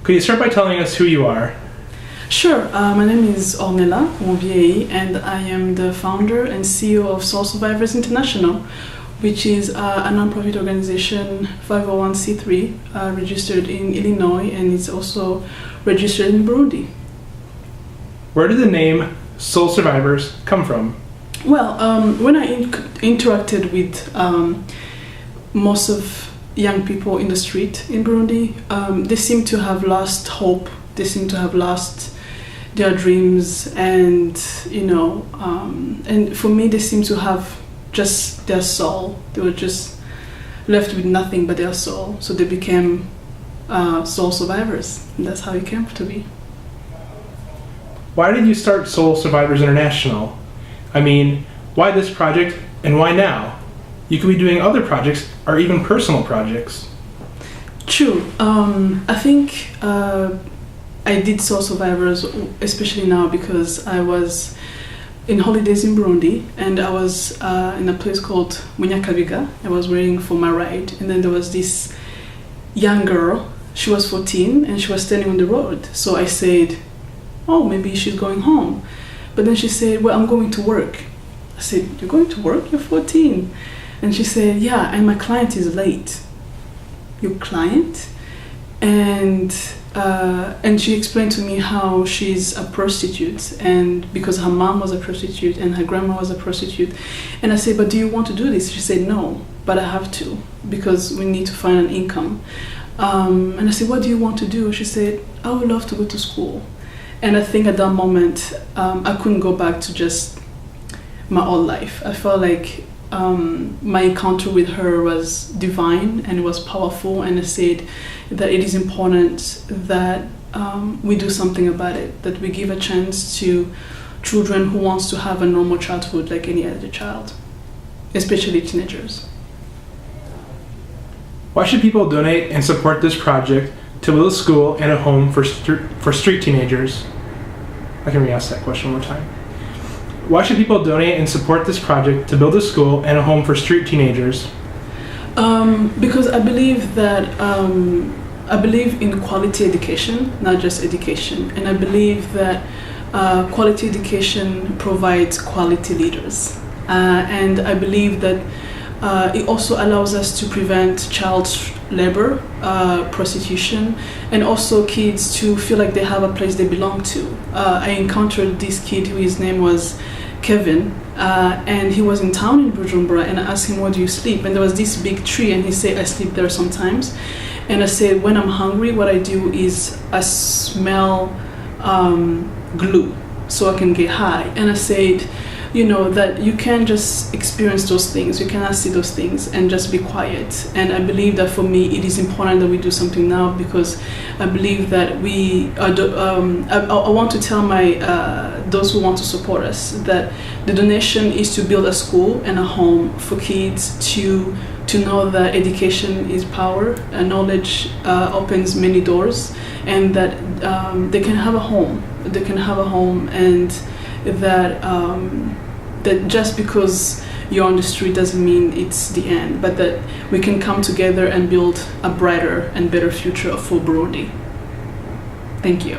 Could you start by telling us who you are? Sure. My name is Ornella Umubyeyi, and I am the founder and CEO of Soul Survivors International, which is a non-profit organization, 501c3, registered in Illinois, and it's also registered in Burundi. Where did the name Soul Survivors come from? Well, when I interacted with most of young people in the street in Burundi, they seem to have lost hope. They seem to have lost their dreams, and and for me, they seem to have just their soul. They were just left with nothing but their soul. So they became soul survivors. And that's how it came to be. Why did you start Soul Survivors International? I mean, why this project and why now? You could be doing other projects or even personal projects. True. I think I did Soul Survivors, especially now because I was in holidays in Burundi, and I was in a place called Munyakabiga. I was waiting for my ride, and then there was this young girl. She was 14, and she was standing on the road. So I said, oh, maybe she's going home. But then she said, well, I'm going to work. I said, you're going to work? You're 14. And she said, yeah, and my client is late. Your client? And she explained to me how she's a prostitute, and because her mom was a prostitute and her grandma was a prostitute. And I said, but do you want to do this? She said, no, but I have to, because we need to find an income. And I said, what do you want to do? She said, I would love to go to school. And I think at that moment, I couldn't go back to just my old life. I felt like my encounter with her was divine and it was powerful, and I said that it is important that we do something about it, that we give a chance to children who wants to have a normal childhood like any other child, especially teenagers. Why should people donate and support this project to build a school and a home for street teenagers? I can re-ask that question one more time. Why should people donate and support this project to build a school and a home for street teenagers? Because I believe that I believe in quality education, not just education, and I believe that quality education provides quality leaders, and I believe that it also allows us to prevent child labor, prostitution, and also kids to feel like they have a place they belong to. I encountered this kid whose name was Kevin, and he was in town in Bujumbura, and I asked him, where do you sleep? And there was this big tree, and he said, I sleep there sometimes. And I said, when I'm hungry, what I do is I smell glue so I can get high. And I said, that you can't just experience those things, you cannot see those things and just be quiet. And I believe that for me, it is important that we do something now, because I believe that I want to tell those who want to support us that the donation is to build a school and a home for kids to know that education is power, and knowledge opens many doors, and that they can have a home. They can have a home, and that just because you're on the street doesn't mean it's the end, but that we can come together and build a brighter and better future for Burundi. Thank you.